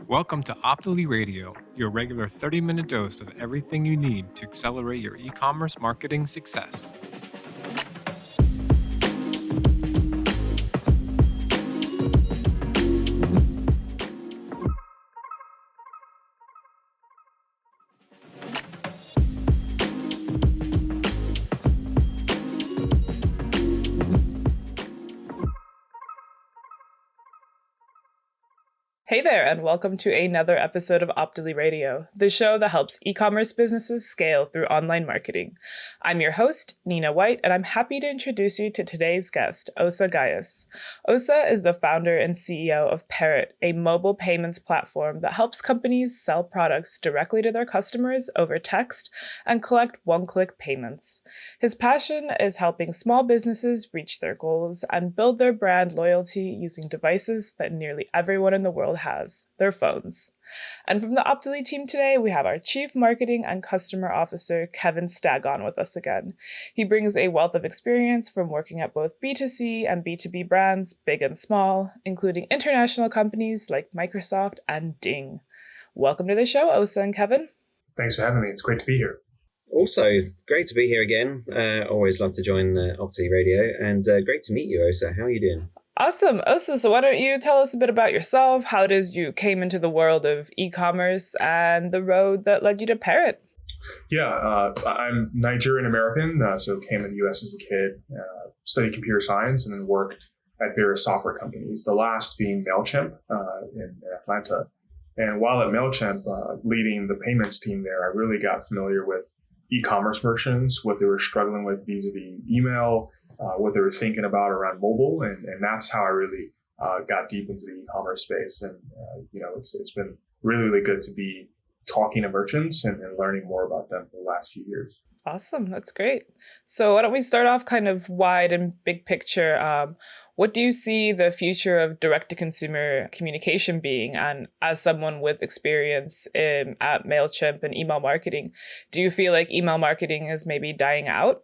Welcome to Optily Radio, your regular 30-minute dose of everything you need to accelerate your e-commerce marketing success. Hey there, and welcome to another episode of Optily Radio, the show that helps e-commerce businesses scale through online marketing. I'm your host, Nina White, and I'm happy to introduce you to today's guest, Osa Gaius. Osa is the founder and CEO of Parrot, a mobile payments platform that helps companies sell products directly to their customers over text and collect one-click payments. His passion is helping small businesses reach their goals and build their brand loyalty using devices that nearly everyone in the world has, their phones. And from the Optily team today, we have our Chief Marketing and Customer Officer, Kevin Stagg, on with us again. He brings a wealth of experience from working at both B2C and B2B brands, big and small, including international companies like Microsoft and Ding. Welcome to the show, Osa and Kevin. Thanks for having me. It's great to be here. Also, great to be here again. Always love to join Optily Radio, and great to meet you, Osa. How are you doing? Awesome. Osa, so why don't you tell us a bit about yourself? How it is you came into the world of e-commerce and the road that led you to Parrot? Yeah, I'm Nigerian American, so came to the U.S. as a kid, studied computer science, and then worked at various software companies, the last being MailChimp in Atlanta. And while at MailChimp, leading the payments team there, I really got familiar with e-commerce merchants, what they were struggling with vis-a-vis email, what they were thinking about around mobile. And that's how I really got deep into the e-commerce space. And, it's been really, really good to be talking to merchants and learning more about them for the last few years. Awesome. That's great. So why don't we start off kind of wide and big picture? What do you see the future of direct-to-consumer communication being? And as someone with experience at MailChimp and email marketing, do you feel like email marketing is maybe dying out?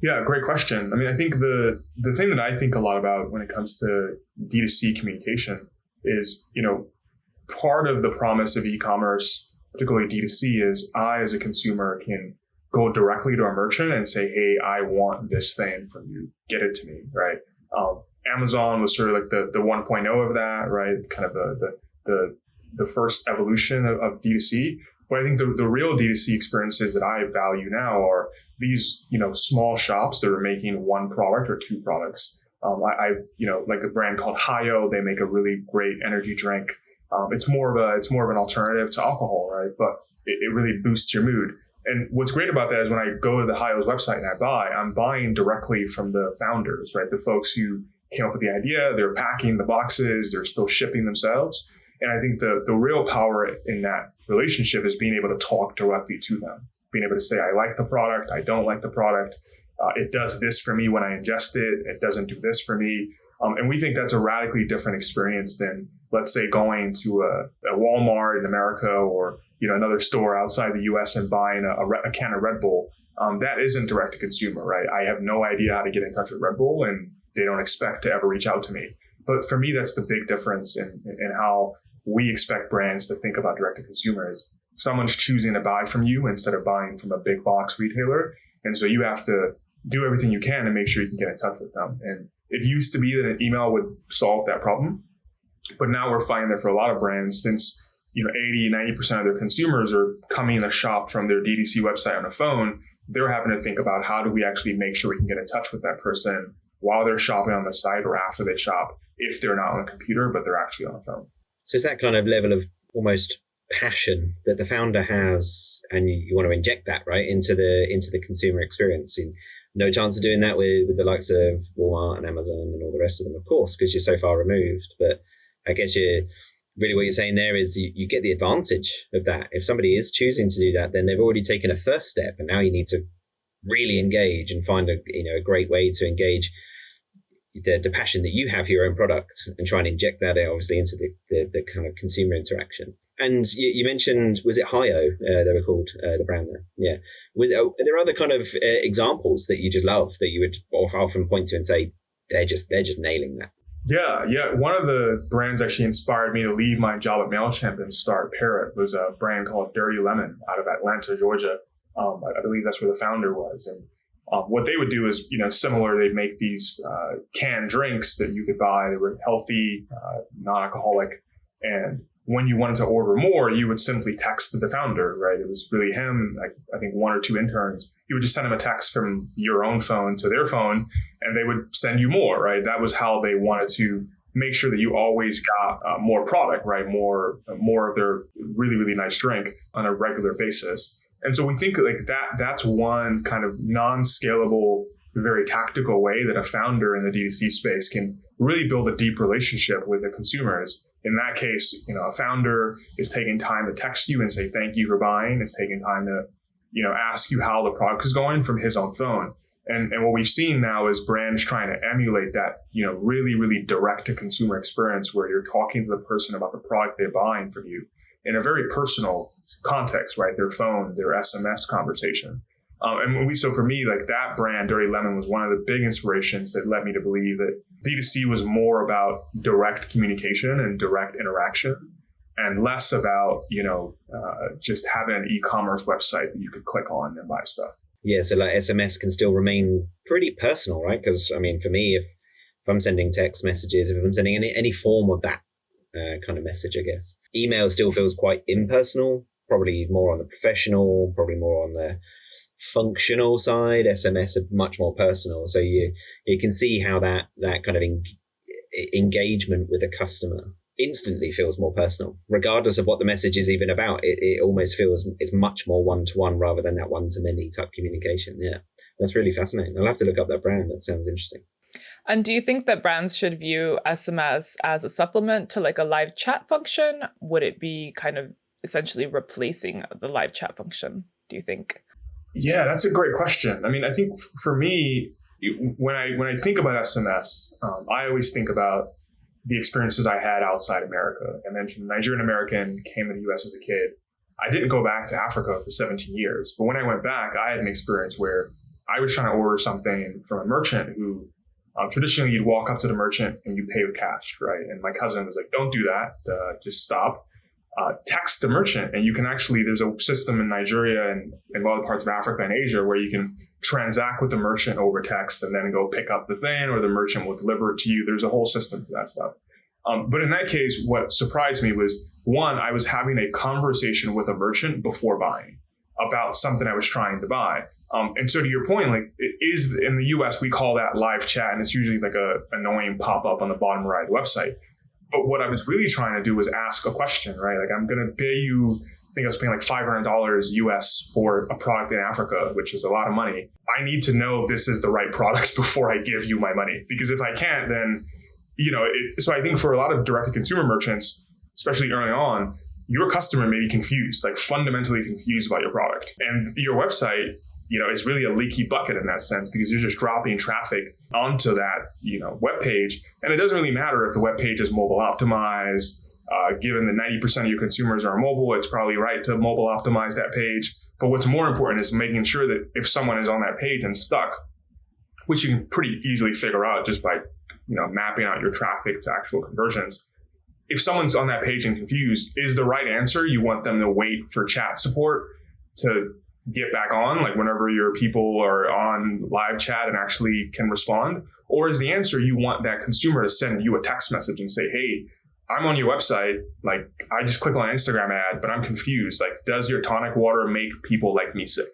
Yeah, great question. I mean, I think the thing that I think a lot about when it comes to D2C communication is, part of the promise of e-commerce, particularly D2C, is I, as a consumer, can go directly to a merchant and say, hey, I want this thing from you. Get it to me, right? Amazon was sort of like the 1.0 of that, right? Kind of the first evolution of D2C. But I think the real D2C experiences that I value now are these, small shops that are making one product or two products. Like a brand called Hayo, they make a really great energy drink. It's more of an alternative to alcohol, right? But it really boosts your mood. And what's great about that is when I go to the Hayo's website and I'm buying directly from the founders, right? The folks who came up with the idea, they're packing the boxes, they're still shipping themselves. And I think the real power in that relationship is being able to talk directly to them, being able to say, I like the product, I don't like the product. It does this for me when I ingest it. It doesn't do this for me. And we think that's a radically different experience than, let's say, going to a Walmart in America or another store outside the U.S. and buying a can of Red Bull. That isn't direct to consumer, right? I have no idea how to get in touch with Red Bull, and they don't expect to ever reach out to me. But for me, that's the big difference in how we expect brands to think about direct to consumer is someone's choosing to buy from you instead of buying from a big box retailer. And so you have to do everything you can to make sure you can get in touch with them. And it used to be that an email would solve that problem. But now we're finding that for a lot of brands, since 80-90% of their consumers are coming to shop from their DTC website on a phone, they're having to think about how do we actually make sure we can get in touch with that person while they're shopping on the site or after they shop, if they're not on a computer, but they're actually on a phone. So it's that kind of level of almost passion that the founder has, and you want to inject that right into the consumer experience. And no chance of doing that with the likes of Walmart and Amazon and all the rest of them, of course, because you're so far removed. But I guess really what you're saying there is you get the advantage of that. If somebody is choosing to do that, then they've already taken a first step, and now you need to really engage and find a great way to engage the passion that you have for your own product and try and inject that obviously into the kind of consumer interaction. And you mentioned, was it Hayo they were called, the brand there? Yeah. Are there other kind of examples that you just love that you would often point to and say, they're just nailing that? Yeah. One of the brands actually inspired me to leave my job at MailChimp and start Parrot was a brand called Dirty Lemon out of Atlanta, Georgia. I believe that's where the founder was. And what they would do is, similar, they'd make these canned drinks that you could buy. They were healthy, non-alcoholic. And when you wanted to order more, you would simply text the founder, right? It was really him, like, I think one or two interns. You would just send them a text from your own phone to their phone, and they would send you more, right? That was how they wanted to make sure that you always got more product, right? More of their really, really nice drink on a regular basis. And so we think like that's one kind of non-scalable, very tactical way that a founder in the D2C space can really build a deep relationship with the consumers. In that case, a founder is taking time to text you and say, thank you for buying. It's taking time to, ask you how the product is going from his own phone. And what we've seen now is brands trying to emulate that, really, really direct to consumer experience where you're talking to the person about the product they're buying from you in a very personal context, right? Their phone, their SMS conversation. So for me, like that brand, Dirty Lemon, was one of the big inspirations that led me to believe that D2C was more about direct communication and direct interaction and less about, just having an e-commerce website that you could click on and buy stuff. Yeah, so like SMS can still remain pretty personal, right? Because I mean, for me, if I'm sending text messages, if I'm sending any form of that kind of message, I guess, email still feels quite impersonal, probably more on the professional, probably more on the functional side. SMS are much more personal. So you can see how that kind of engagement with a customer instantly feels more personal, regardless of what the message is even about. It almost feels it's much more one-to-one rather than that one-to-many type communication. Yeah, that's really fascinating. I'll have to look up that brand. That sounds interesting. And do you think that brands should view SMS as a supplement to like a live chat function? Would it be kind of essentially replacing the live chat function, do you think? Yeah, that's a great question. I mean, I think for me, when I think about SMS, I always think about the experiences I had outside America. I mentioned Nigerian American, came to the US as a kid. I didn't go back to Africa for 17 years. But when I went back, I had an experience where I was trying to order something from a merchant who traditionally you'd walk up to the merchant and you pay with cash, right? And my cousin was like, don't do that. Just stop. Text the merchant, and you can actually, there's a system in Nigeria and in other parts of Africa and Asia where you can transact with the merchant over text and then go pick up the thing, or the merchant will deliver it to you. There's a whole system for that stuff. But in that case, what surprised me was, one, I was having a conversation with a merchant before buying about something I was trying to buy. And so to your point, like it is in the US, we call that live chat, and it's usually like a annoying pop-up on the bottom right of the website. But what I was really trying to do was ask a question, right? Like, I'm going to pay you, I think I was paying like $500 US for a product in Africa, which is a lot of money. I need to know this is the right product before I give you my money. Because if I can't, then, so I think for a lot of direct-to-consumer merchants, especially early on, your customer may be confused, like fundamentally confused about your product. And your website, it's really a leaky bucket in that sense, because you're just dropping traffic onto that, web page. And it doesn't really matter if the web page is mobile optimized, given that 90% of your consumers are mobile, it's probably right to mobile optimize that page. But what's more important is making sure that if someone is on that page and stuck, which you can pretty easily figure out just by, mapping out your traffic to actual conversions. If someone's on that page and confused, is the right answer you want them to wait for chat support to get back on, like whenever your people are on live chat and actually can respond? Or is the answer you want that consumer to send you a text message and say, hey, I'm on your website, like I just click on an Instagram ad, but I'm confused. Like, does your tonic water make people like me sick?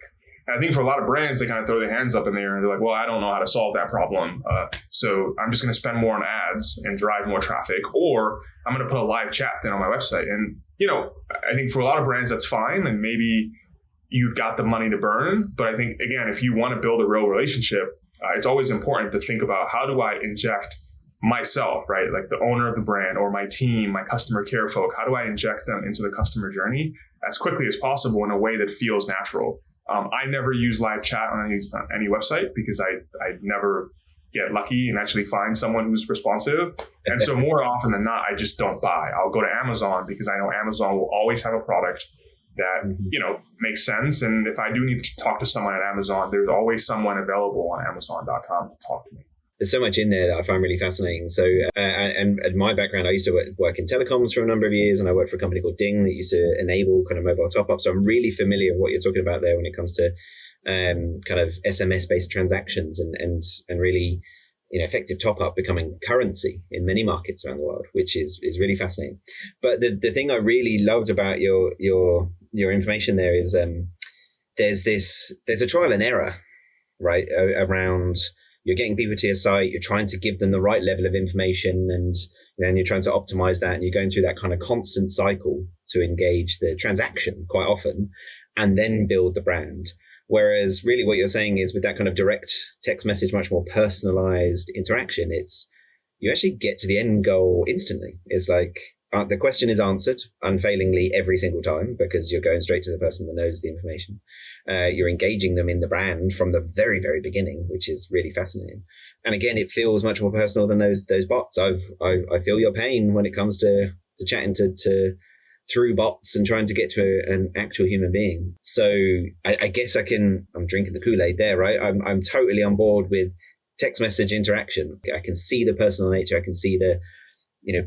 And I think for a lot of brands, they kind of throw their hands up in the air and they're like, well, I don't know how to solve that problem. So I'm just going to spend more on ads and drive more traffic, or I'm going to put a live chat thing on my website. And, I think for a lot of brands, that's fine. And maybe you've got the money to burn. But I think, again, if you want to build a real relationship, it's always important to think about, how do I inject myself, right? Like the owner of the brand or my team, my customer care folk, how do I inject them into the customer journey as quickly as possible in a way that feels natural? I never use live chat on any website because I never get lucky and actually find someone who's responsive. And so more often than not, I just don't buy. I'll go to Amazon because I know Amazon will always have a product that, makes sense. And if I do need to talk to someone at Amazon, there's always someone available on Amazon.com to talk to me. there's so much in there that I find really fascinating. So, and my background, I used to work in telecoms for a number of years, and I worked for a company called Ding that used to enable kind of mobile top up. So I'm really familiar with what you're talking about there when it comes to kind of SMS based transactions and really, effective top up becoming currency in many markets around the world, which is really fascinating. But the thing I really loved about your information there is there's a trial and error, right, around. You're getting people to your site, you're trying to give them the right level of information, and then you're trying to optimize that, and you're going through that kind of constant cycle to engage the transaction quite often and then build the brand. Whereas really what you're saying is with that kind of direct text message, much more personalized interaction, you actually get to the end goal instantly. It's like the question is answered unfailingly every single time because you're going straight to the person that knows the information. You're engaging them in the brand from the very, very beginning, which is really fascinating. And again, it feels much more personal than those bots. I feel your pain when it comes to chatting to through bots and trying to get to an actual human being. So I guess I'm drinking the Kool-Aid there, right? I'm totally on board with text message interaction. I can see the personal nature. I can see the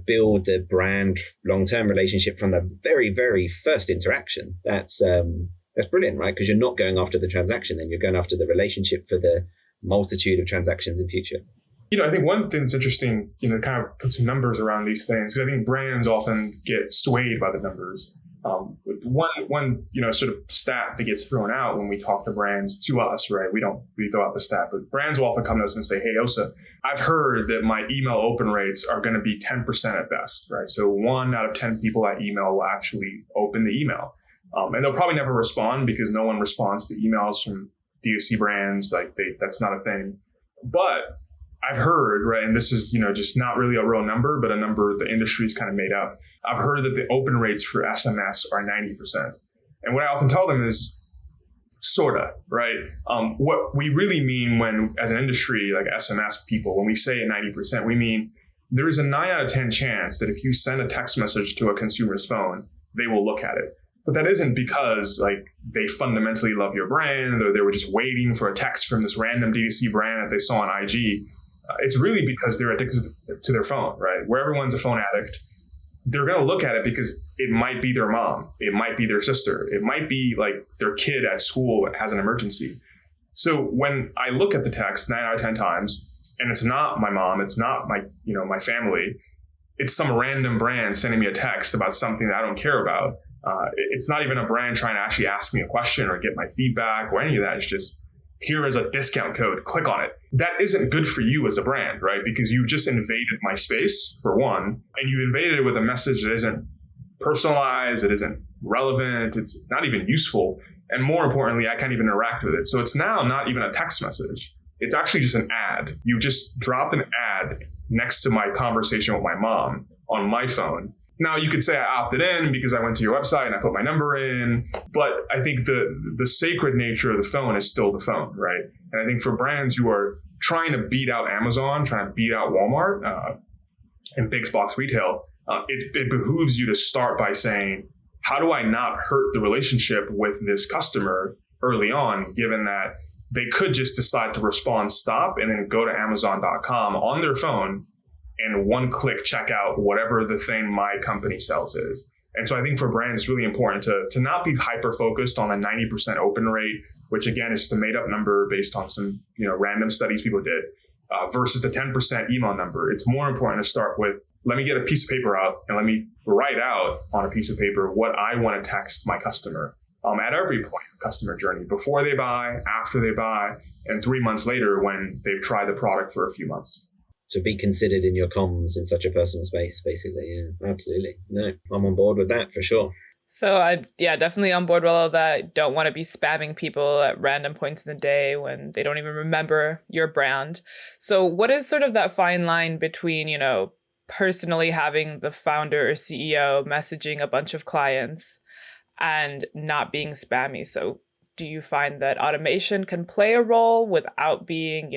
build the brand long-term relationship from the very, very first interaction. That's brilliant, right? Because you're not going after the transaction, then you're going after the relationship for the multitude of transactions in future. I think one thing that's interesting, kind of put some numbers around these things, because I think brands often get swayed by the numbers. One sort of stat that gets thrown out when we talk to brands to us, right? We throw out the stat, but brands will often come to us and say, "Hey, Osa, I've heard that my email open rates are going to be 10% at best," right? So 1 out of 10 people I email will actually open the email. And they'll probably never respond because no one responds to emails from D2C brands. That's not a thing. But I've heard, right, and this is, just not really a real number, but a number the industry's kind of made up. I've heard that the open rates for SMS are 90%. And what I often tell them is sorta, right? What we really mean when, as an industry, like SMS people, when we say 90%, we mean there is a 9 out of 10 chance that if you send a text message to a consumer's phone, they will look at it. But that isn't because they fundamentally love your brand or they were just waiting for a text from this random D2C brand that they saw on IG. It's really because they're addicted to their phone, right? Where everyone's a phone addict, they're going to look at it because it might be their mom. It might be their sister. It might be their kid at school that has an emergency. So when I look at the text 9 out of 10 times, and it's not my mom, it's not my family, it's some random brand sending me a text about something that I don't care about. It's not even a brand trying to actually ask me a question or get my feedback or any of that. It's just, here is a discount code, click on it. That isn't good for you as a brand, right? Because you've just invaded my space, for one, and you've invaded it with a message that isn't personalized, it isn't relevant, it's not even useful. And more importantly, I can't even interact with it. So it's now not even a text message. It's actually just an ad. You just dropped an ad next to my conversation with my mom on my phone. Now, you could say I opted in because I went to your website and I put my number in, but I think the sacred nature of the phone is still the phone, right? And I think for brands who are trying to beat out Amazon, trying to beat out Walmart and big box retail, it behooves you to start by saying, how do I not hurt the relationship with this customer early on, given that they could just decide to respond stop and then go to Amazon.com on their phone and one click check out whatever the thing my company sells is. And so I think for brands, it's really important to not be hyper focused on the 90% open rate, which again is the made up number based on some random studies people did, versus the 10% email number. It's more important to start with, let me get a piece of paper out and let me write out on a piece of paper what I want to text my customer at every point of customer journey, before they buy, after they buy, and 3 months later when they've tried the product for a few months. To be considered in your comms in such a personal space, basically. Yeah, absolutely. No, I'm on board with that for sure. So definitely on board with all of that. Don't want to be spamming people at random points in the day when they don't even remember your brand. So what is sort of that fine line between, personally having the founder or CEO messaging a bunch of clients and not being spammy? So do you find that automation can play a role without being,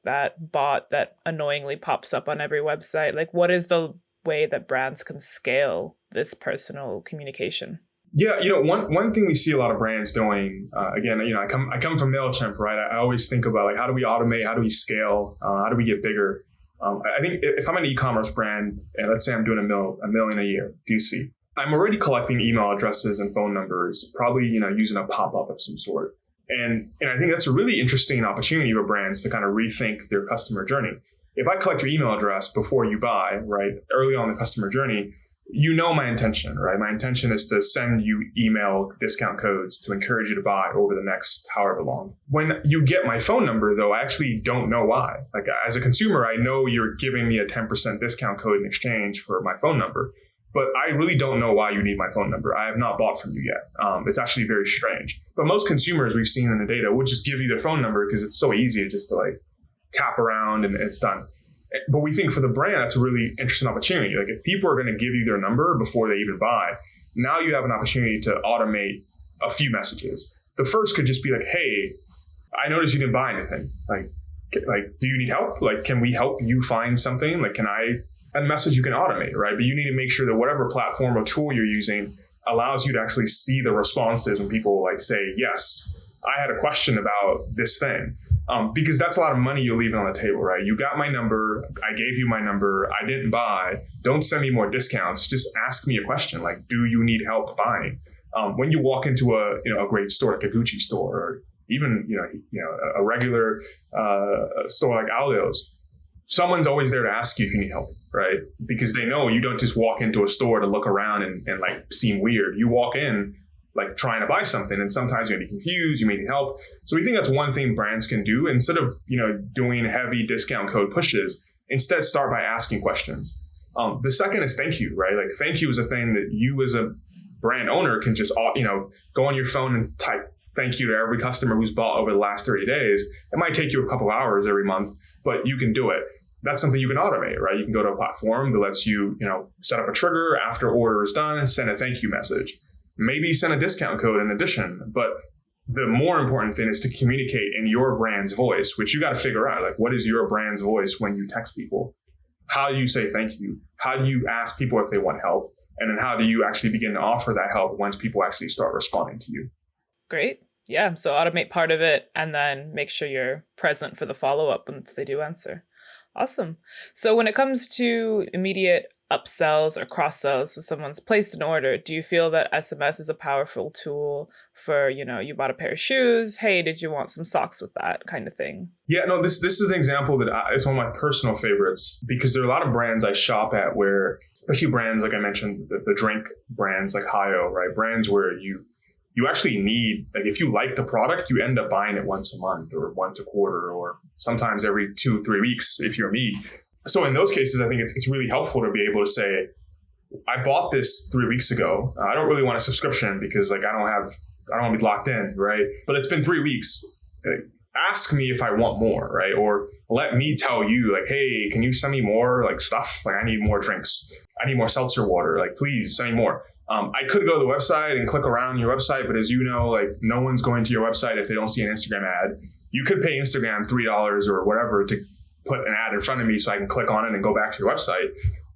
that bot that annoyingly pops up on every website? What is the way that brands can scale this personal communication? Yeah, one thing we see a lot of brands doing, again, I come from MailChimp, right? I always think about like, how do we automate? How do we scale? How do we get bigger? I think if I'm an e-commerce brand, and let's say I'm doing a million a year, B2C, I'm already collecting email addresses and phone numbers, probably, using a pop-up of some sort. And I think that's a really interesting opportunity for brands to kind of rethink their customer journey. If I collect your email address before you buy, right, early on in the customer journey, my intention, right? My intention is to send you email discount codes to encourage you to buy over the next however long. When you get my phone number, though, I actually don't know why. Like, as a consumer, I know you're giving me a 10% discount code in exchange for my phone number, but I really don't know why you need my phone number. I have not bought from you yet. It's actually very strange. But most consumers we've seen in the data will just give you their phone number because it's so easy to just like tap around and it's done. But we think for the brand, that's a really interesting opportunity. Like, if people are going to give you their number before they even buy, now you have an opportunity to automate a few messages. The first could just be like, hey, I noticed you didn't buy anything. Like, do you need help? Like, can we help you find something? Like, a message you can automate, right? But you need to make sure that whatever platform or tool you're using allows you to actually see the responses when people like say, yes, I had a question about this thing. Because that's a lot of money you're leaving on the table, right? You got my number. I gave you my number. I didn't buy. Don't send me more discounts. Just ask me a question like, do you need help buying? When you walk into a great store like a Gucci store, or even a regular store like Aldo's, someone's always there to ask you if you need help, right? Because they know you don't just walk into a store to look around and like seem weird. You walk in like trying to buy something, and sometimes you're gonna be confused, you may need help. So we think that's one thing brands can do. Instead of doing heavy discount code pushes, instead start by asking questions. The second is thank you, right? Like, thank you is a thing that you as a brand owner can just go on your phone and type thank you to every customer who's bought over the last 30 days. It might take you a couple hours every month, but you can do it. That's something you can automate, right? You can go to a platform that lets you set up a trigger after order is done, send a thank you message. Maybe send a discount code in addition, but the more important thing is to communicate in your brand's voice, which you got to figure out. Like, what is your brand's voice when you text people? How do you say thank you? How do you ask people if they want help? And then how do you actually begin to offer that help once people actually start responding to you? Great. Yeah. So automate part of it and then make sure you're present for the follow-up once they do answer. Awesome. So when it comes to immediate upsells or cross-sells, so someone's placed an order, do you feel that SMS is a powerful tool for, you bought a pair of shoes, hey, did you want some socks with that kind of thing? Yeah, no, this is an example that it's one of my personal favorites, because there are a lot of brands I shop at where, especially brands like I mentioned, the drink brands like Hio, right? Brands where you actually need, like, if you like the product, you end up buying it once a month or once a quarter, or sometimes every 2-3 weeks if you're me. So in those cases, I think it's really helpful to be able to say, I bought this 3 weeks ago. I don't really want a subscription because I don't want to be locked in, right? But it's been 3 weeks. Ask me if I want more, right? Or let me tell you, like, hey, can you send me more like stuff? Like, I need more drinks. I need more seltzer water. Like, please send me more. I could go to the website and click around your website, but as you know, like, no one's going to your website if they don't see an Instagram ad. You could pay Instagram $3 or whatever to put an ad in front of me so I can click on it and go back to your website.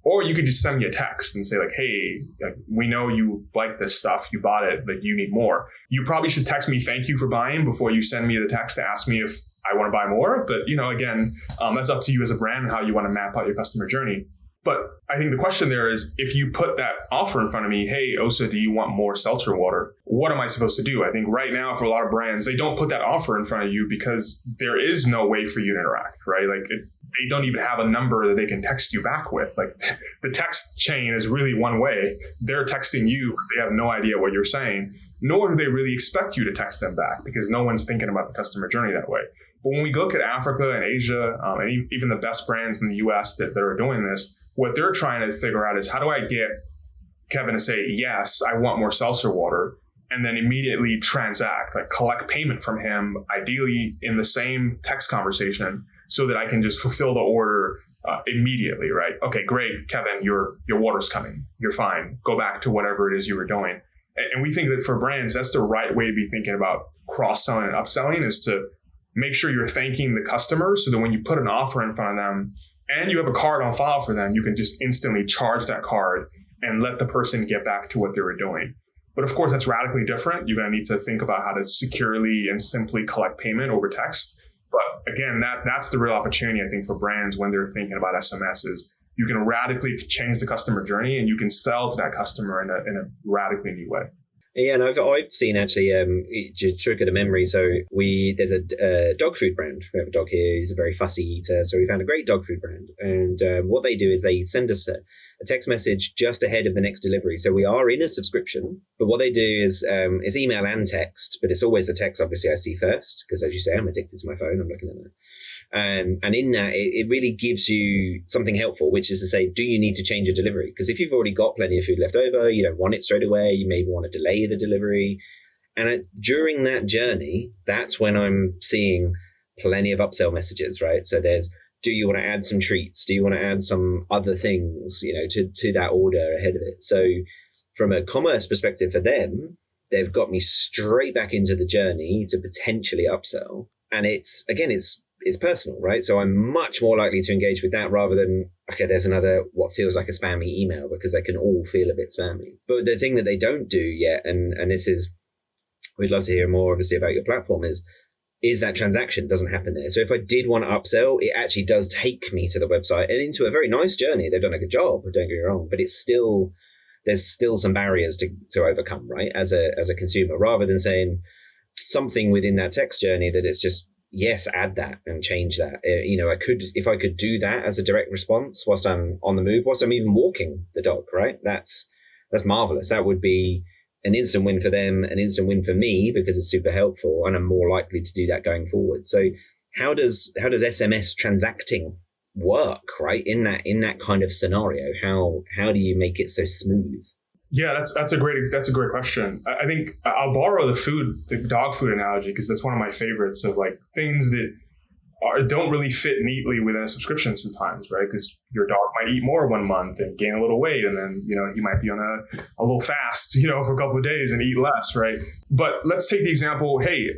Or you could just send me a text and say like, hey, like, we know you like this stuff, you bought it, but you need more. You probably should text me thank you for buying before you send me the text to ask me if I want to buy more. But again, that's up to you as a brand and how you want to map out your customer journey. But I think the question there is, if you put that offer in front of me, hey, Osa, do you want more seltzer water? What am I supposed to do? I think right now for a lot of brands, they don't put that offer in front of you because there is no way for you to interact, right? Like, they don't even have a number that they can text you back with. Like, the text chain is really one way. They're texting you. They have no idea what you're saying, nor do they really expect you to text them back because no one's thinking about the customer journey that way. But when we look at Africa and Asia, and even the best brands in the US that are doing this, what they're trying to figure out is, how do I get Kevin to say, yes, I want more seltzer water, and then immediately transact, like collect payment from him, ideally in the same text conversation, so that I can just fulfill the order immediately, right? Okay, great, Kevin, your water's coming. You're fine. Go back to whatever it is you were doing. And we think that for brands, that's the right way to be thinking about cross-selling and upselling, is to make sure you're thanking the customer so that when you put an offer in front of them, and you have a card on file for them, you can just instantly charge that card and let the person get back to what they were doing. But of course, that's radically different. You're going to need to think about how to securely and simply collect payment over text. But again, that's the real opportunity, I think, for brands when they're thinking about SMS is you can radically change the customer journey and you can sell to that customer in a radically new way. Yeah, and I've seen actually, it just triggered a memory. So there's a dog food brand. We have a dog here. He's a very fussy eater. So we found a great dog food brand. And what they do is they send us a text message just ahead of the next delivery. So we are in a subscription, but what they do is email and text, but it's always the text, obviously, I see first, because as you say, I'm addicted to my phone. I'm looking at that. And in that, it really gives you something helpful, which is to say, do you need to change your delivery? Because if you've already got plenty of food left over, you don't want it straight away, you maybe want to delay the delivery. And during that journey, that's when I'm seeing plenty of upsell messages, right? So there's, do you want to add some treats? Do you want to add some other things, to that order ahead of it? So from a commerce perspective for them, they've got me straight back into the journey to potentially upsell. And it's personal, right? So I'm much more likely to engage with that rather than, okay, there's another what feels like a spammy email, because they can all feel a bit spammy. But the thing that they don't do yet, and this is, we'd love to hear more obviously about your platform, is that transaction doesn't happen there. So if I did want to upsell, it actually does take me to the website and into a very nice journey. They've done a good job, don't get me wrong, but there's still some barriers to overcome, right? As a consumer, rather than saying something within that text journey that it's just, yes, add that and change that. If I could do that as a direct response whilst I'm on the move, whilst I'm even walking the dog, right? That's marvelous. That would be an instant win for them, an instant win for me, because it's super helpful and I'm more likely to do that going forward. So how does SMS transacting work, right? In that kind of scenario, how do you make it so smooth? Yeah, that's a great question. I think I'll borrow the dog food analogy, because that's one of my favorites of like things that don't really fit neatly within a subscription sometimes, right? Because your dog might eat more 1 month and gain a little weight, and then he might be on a little fast, for a couple of days and eat less, right? But let's take the example. Hey,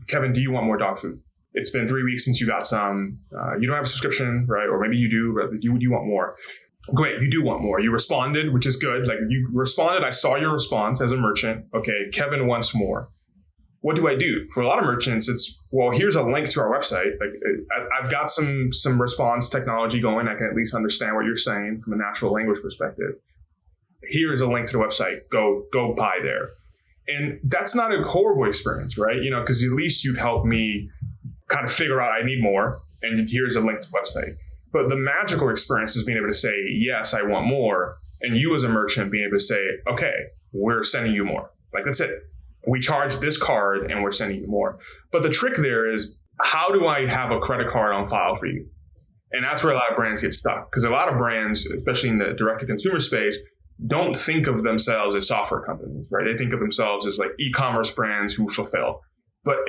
Kevin, do you want more dog food? It's been 3 weeks since you got some. You don't have a subscription, right? Or maybe you do, but do you want more? Great, you do want more. You responded, which is good. Like you responded, I saw your response as a merchant. Okay, Kevin wants more. What do I do? For a lot of merchants, it's, well, here's a link to our website. Like I've got some response technology going. I can at least understand what you're saying from a natural language perspective. Here's a link to the website. Go buy there. And that's not a horrible experience, right? Because at least you've helped me kind of figure out I need more. And here's a link to the website. But the magical experience is being able to say, yes, I want more. And you as a merchant being able to say, okay, we're sending you more. Like, that's it. We charge this card and we're sending you more. But the trick there is, how do I have a credit card on file for you? And that's where a lot of brands get stuck. Because a lot of brands, especially in the direct-to-consumer space, don't think of themselves as software companies, right? They think of themselves as like e-commerce brands who fulfill. But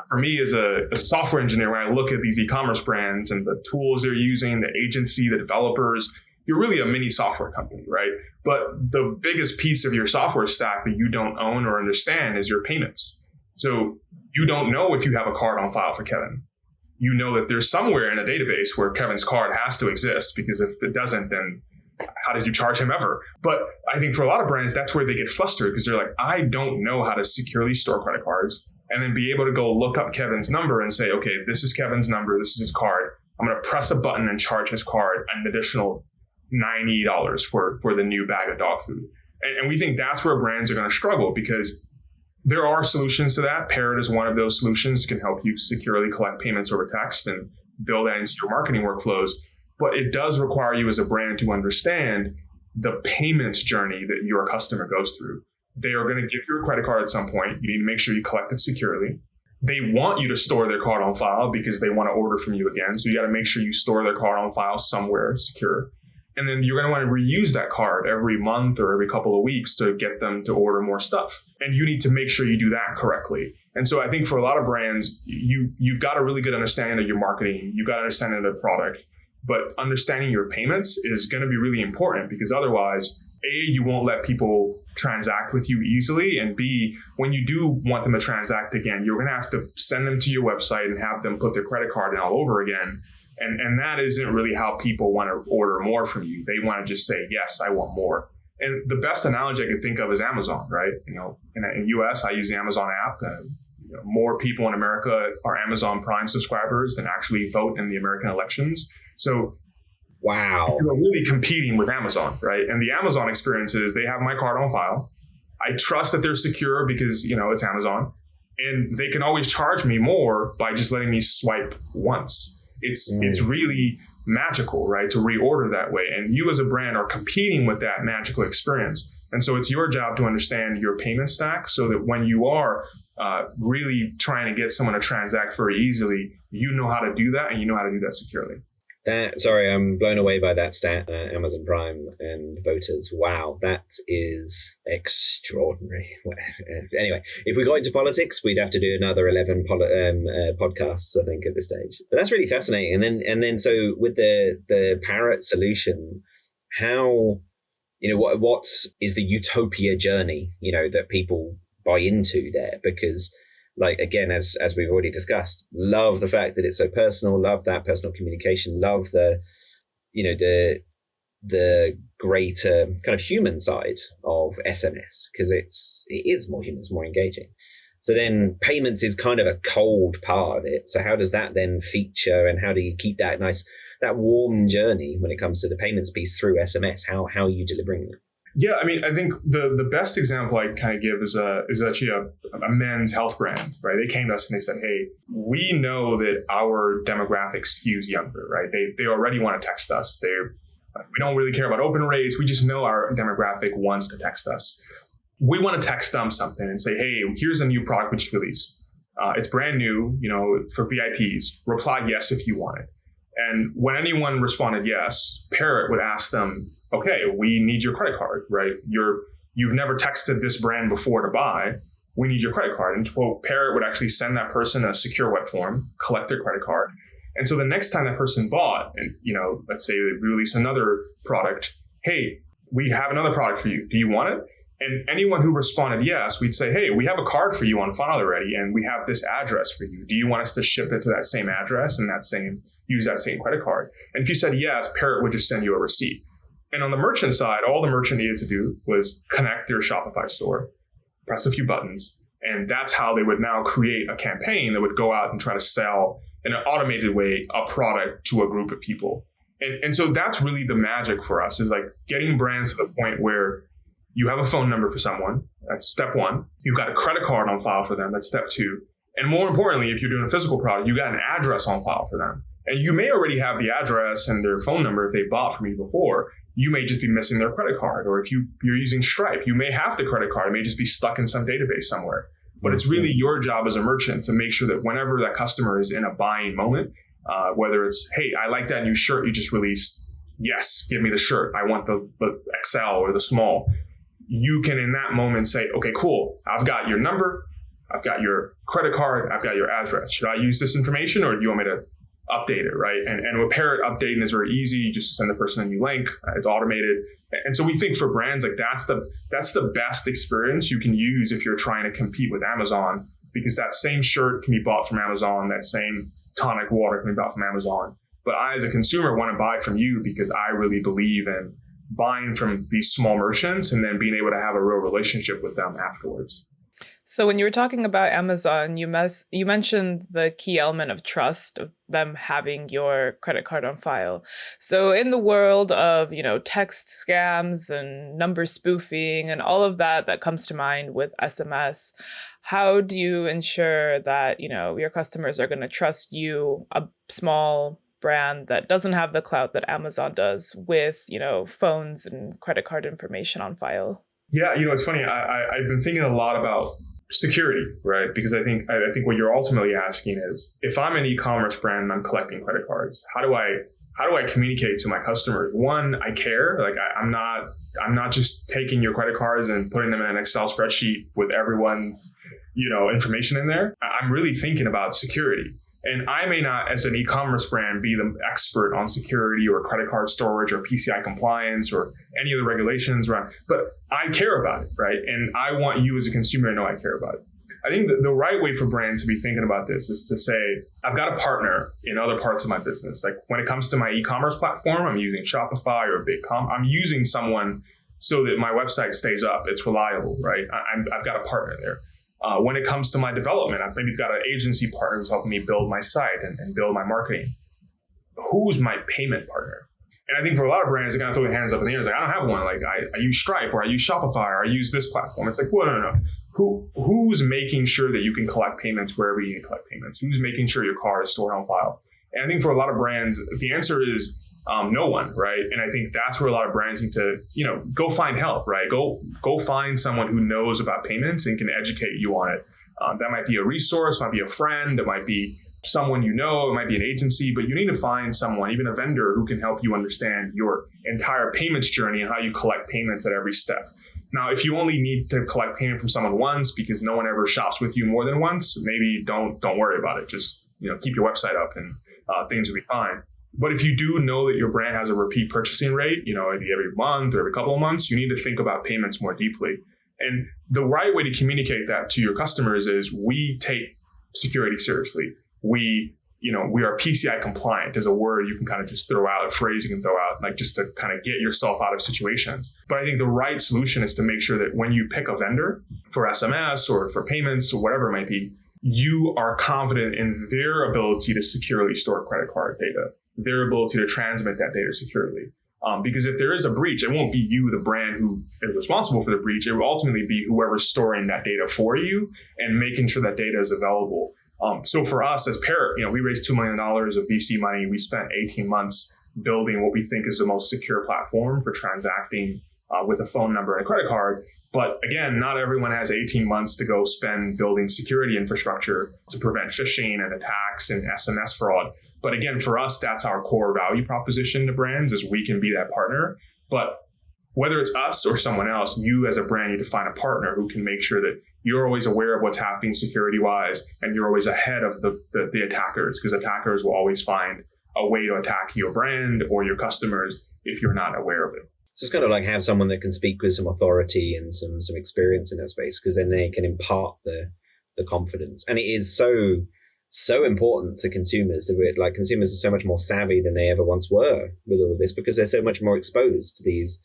for me as a software engineer, when I look at these e-commerce brands and the tools they're using, the agency, the developers, you're really a mini software company, right? But the biggest piece of your software stack that you don't own or understand is your payments. So you don't know if you have a card on file for Kevin. You know that there's somewhere in a database where Kevin's card has to exist, because if it doesn't, then how did you charge him ever? But I think for a lot of brands, that's where they get flustered, because they're like, I don't know how to securely store credit cards. And then be able to go look up Kevin's number and say, okay, this is Kevin's number, this is his card. I'm going to press a button and charge his card an additional $90 for the new bag of dog food. And we think that's where brands are going to struggle, because there are solutions to that. Parrot is one of those solutions that can help you securely collect payments over text and build that into your marketing workflows. But it does require you as a brand to understand the payments journey that your customer goes through. They are going to give you a credit card at some point. You need to make sure you collect it securely. They want you to store their card on file because they want to order from you again. So you got to make sure you store their card on file somewhere secure. And then you're going to want to reuse that card every month or every couple of weeks to get them to order more stuff. And you need to make sure you do that correctly. And so I think for a lot of brands, you've got a really good understanding of your marketing. You've got an understanding of the product. But understanding your payments is going to be really important, because otherwise, A, you won't let people transact with you easily. And B, when you do want them to transact again, you're going to have to send them to your website and have them put their credit card in all over again. And that isn't really how people want to order more from you. They want to just say, yes, I want more. And the best analogy I could think of is Amazon, right? In US, I use the Amazon app, and more people in America are Amazon Prime subscribers than actually vote in the American elections. So wow, you're really competing with Amazon, right? And the Amazon experience is they have my card on file. I trust that they're secure because, it's Amazon. And they can always charge me more by just letting me swipe once. It's really magical, right? To reorder that way. And you as a brand are competing with that magical experience. And so it's your job to understand your payment stack so that when you are really trying to get someone to transact very easily, you know how to do that and you know how to do that securely. Sorry, I'm blown away by that stat, Amazon Prime and voters. Wow, that is extraordinary. Anyway, if we got into politics, we'd have to do another 11 podcasts, I think, at this stage. But that's really fascinating. And then so with the Parrot solution, how, what is the utopia journey, that people buy into there? Because again, as we've already discussed, love the fact that it's so personal, love that personal communication, love the greater kind of human side of SMS, because it is more human, it's more engaging. So then payments is kind of a cold part of it. So how does that then feature, and how do you keep that that warm journey when it comes to the payments piece through SMS? How are you delivering that? Yeah, I think the best example I kind of give is actually a men's health brand, right? They came to us and they said, hey, we know that our demographic skews younger, right? They already want to text us. We don't really care about open rates. We just know our demographic wants to text us. We want to text them something and say, hey, here's a new product we just released. It's brand new, for VIPs. Reply yes if you want it. And when anyone responded yes, Parrot would ask them, okay, we need your credit card, right? You've never texted this brand before to buy. We need your credit card. And Parrot would actually send that person a secure web form, collect their credit card. And so the next time that person bought, and let's say we release another product, hey, we have another product for you. Do you want it? And anyone who responded yes, we'd say, hey, we have a card for you on file already, and we have this address for you. Do you want us to ship it to that same address and use that same credit card? And if you said yes, Parrot would just send you a receipt. And on the merchant side, all the merchant needed to do was connect their Shopify store, press a few buttons, and that's how they would now create a campaign that would go out and try to sell in an automated way a product to a group of people. And so that's really the magic for us, is getting brands to the point where you have a phone number for someone. That's step one. You've got a credit card on file for them. That's step two. And more importantly, if you're doing a physical product, you got an address on file for them. And you may already have the address and their phone number if they bought from you before. You may just be missing their credit card. Or if you're using Stripe, you may have the credit card. It may just be stuck in some database somewhere. But it's really your job as a merchant to make sure that whenever that customer is in a buying moment, whether it's, hey, I like that new shirt you just released. Yes, give me the shirt. I want the XL or the small. You can in that moment say, okay, cool. I've got your number. I've got your credit card. I've got your address. Should I use this information, or do you want me to update it, right? And with Parrot, updating is very easy. You just send the person a new link. It's automated. And so we think for brands, that's the best experience you can use if you're trying to compete with Amazon, because that same shirt can be bought from Amazon. That same tonic water can be bought from Amazon. But I, as a consumer, want to buy from you because I really believe in buying from these small merchants and then being able to have a real relationship with them afterwards. So when you were talking about Amazon, you mentioned the key element of trust, of them having your credit card on file. So in the world of, text scams and number spoofing and all of that comes to mind with SMS, how do you ensure that, your customers are going to trust you, a small brand that doesn't have the clout that Amazon does, with, phones and credit card information on file? Yeah, it's funny. I've been thinking a lot about security, right? Because I think what you're ultimately asking is, if I'm an e-commerce brand and I'm collecting credit cards, how do I communicate to my customers? One, I care. I'm not just taking your credit cards and putting them in an Excel spreadsheet with everyone's, information in there. I'm really thinking about security. And I may not, as an e-commerce brand, be the expert on security or credit card storage or PCI compliance or any of the regulations around, but I care about it, right? And I want you as a consumer to know I care about it. I think the right way for brands to be thinking about this is to say, I've got a partner in other parts of my business. Like when it comes to my e-commerce platform, I'm using Shopify or BigCom. I'm using someone so that my website stays up, it's reliable, right? I've got a partner there. When it comes to my development, I've maybe got an agency partner who's helping me build my site and build my marketing. Who's my payment partner? And I think for a lot of brands, they're going to throw their hands up in the air. It's like, I don't have one. Like I use Stripe, or I use Shopify, or I use this platform. It's like, well, no. Who's making sure that you can collect payments wherever you need to collect payments? Who's making sure your car is stored on file? And I think for a lot of brands, the answer is no one, right? And I think that's where a lot of brands need to, go find help, right? Go find someone who knows about payments and can educate you on it. That might be a resource, might be a friend, it might be someone it might be an agency, but you need to find someone, even a vendor, who can help you understand your entire payments journey and how you collect payments at every step. Now, if you only need to collect payment from someone once because no one ever shops with you more than once, maybe don't worry about it. Just keep your website up and things will be fine. But if you do know that your brand has a repeat purchasing rate, maybe every month or every couple of months, you need to think about payments more deeply. And the right way to communicate that to your customers is we take security seriously. We are PCI compliant is a word you can kind of just throw out, a phrase you can throw out, like just to kind of get yourself out of situations. But I think the right solution is to make sure that when you pick a vendor for SMS or for payments or whatever it might be, you are confident in their ability to securely store credit card data, their ability to transmit that data securely. Because if there is a breach, it won't be you, the brand, who is responsible for the breach. It will ultimately be whoever's storing that data for you and making sure that data is available. So for us as Parrot, we raised $2 million of VC money. We spent 18 months building what we think is the most secure platform for transacting with a phone number and a credit card. But again, not everyone has 18 months to go spend building security infrastructure to prevent phishing and attacks and SMS fraud. But again, for us, that's our core value proposition to brands, is we can be that partner. But whether it's us or someone else, you as a brand need to find a partner who can make sure that you're always aware of what's happening security-wise, and you're always ahead of the attackers, because attackers will always find a way to attack your brand or your customers if you're not aware of it. So it's kind of like have someone that can speak with some authority and some experience in that space, because then they can impart the confidence. And it is so important to consumers. Like, consumers are so much more savvy than they ever once were with all of this, because they're so much more exposed to these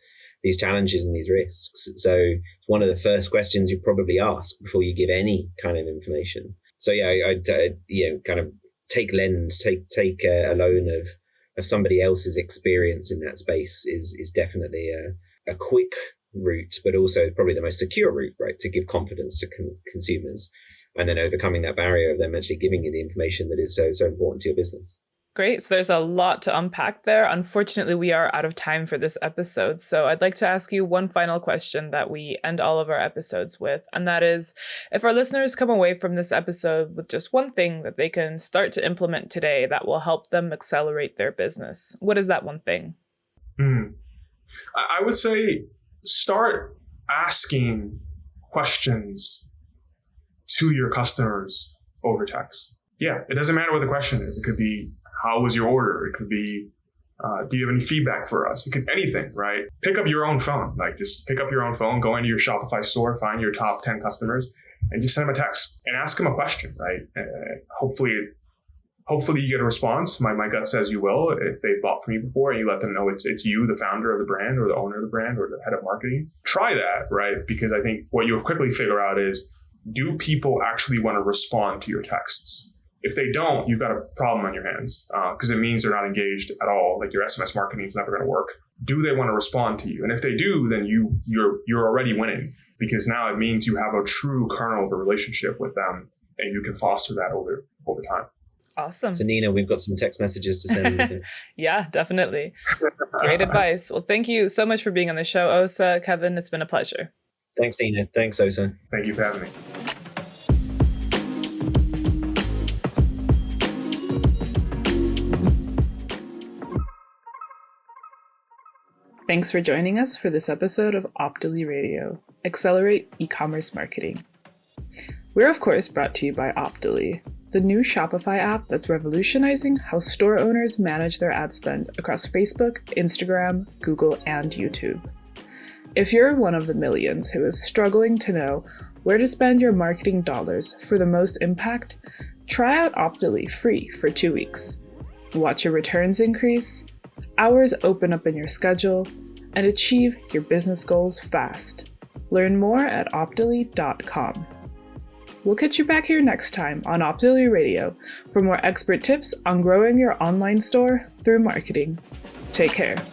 challenges and these risks. So one of the first questions you probably ask before you give any kind of information. So yeah, I'd kind of take a loan of somebody else's experience in that space is definitely a quick route, but also probably the most secure route, right, to give confidence to consumers, and then overcoming that barrier of them actually giving you the information that is so important to your business. Great. So there's a lot to unpack there. Unfortunately, we are out of time for this episode. So I'd like to ask you one final question that we end all of our episodes with. And that is, if our listeners come away from this episode with just one thing that they can start to implement today that will help them accelerate their business, what is that one thing? I would say start asking questions to your customers over text. Yeah, it doesn't matter what the question is. It could be, how was your order? It could be, do you have any feedback for us? It could be anything, right? Pick up your own phone. Like, just pick up your own phone, go into your Shopify store, find your top 10 customers, and just send them a text and ask them a question, right? Hopefully you get a response. My gut says you will, if they've bought from you before, and you let them know it's you, the founder of the brand or the owner of the brand or the head of marketing. Try that, right? Because I think what you'll quickly figure out is, do people actually want to respond to your texts? If they don't, you've got a problem on your hands, because it means they're not engaged at all. Like, your SMS marketing is never going to work. Do they want to respond to you? And if they do, then you're already winning, because now it means you have a true kernel of a relationship with them, and you can foster that over time. Awesome. So Nina, we've got some text messages to send. Yeah, definitely. Great advice. Well, thank you so much for being on the show, Osa. Kevin, it's been a pleasure. Thanks, Nina. Thanks, Osa. Thank you for having me. Thanks for joining us for this episode of Optily Radio, Accelerate E-commerce Marketing. We're of course brought to you by Optily, the new Shopify app that's revolutionizing how store owners manage their ad spend across Facebook, Instagram, Google, and YouTube. If you're one of the millions who is struggling to know where to spend your marketing dollars for the most impact, try out Optily free for 2 weeks. Watch your returns increase, hours open up in your schedule, and achieve your business goals fast. Learn more at optily.com. We'll catch you back here next time on Optily Radio for more expert tips on growing your online store through marketing. Take care.